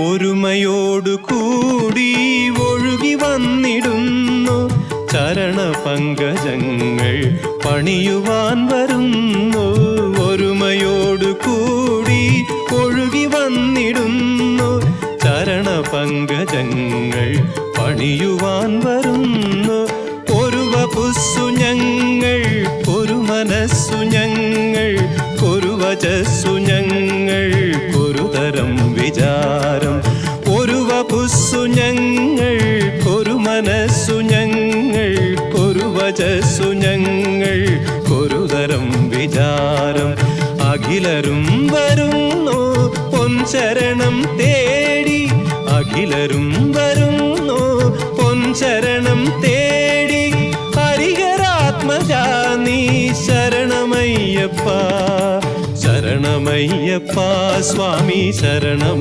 ഒരുമയോടു കൂടി ഒഴുകി വന്നിടുന്നു ചരണപങ്കജങ്ങൾ പണിയുവാൻ വരുന്നു. ഒരുമയോടു കൂടി ഒഴുകി വന്നിടുന്നു ചരണപങ്കജങ്ങൾ പണിയുവാൻ വരുന്നു. ഒരു വപുസ്സു ഞങ്ങൾ, ഒരു മനസ്സു ഞങ്ങൾ, ഒരു വചസ്സു ഞങ്ങൾ, ഒരു തരം വിചാരം. ഒരു വപുസ്സു ഞങ്ങൾ, ഒരു മനസ്സു ഞങ്ങൾ, ഒരു വചസ്സു ഞങ്ങൾ, ഒരു തരം വിചാരം. അഖിലരും വരുന്നു പൊൻശരണം തേടി, അഖിലരും വരുന്നു പൊൻശരണം തേടി. ഹരിഹരാത്മജാ നീ ശരണമയ്യപ്പ, ശരണമയ്യപ്പ സ്വാമി ശരണമ.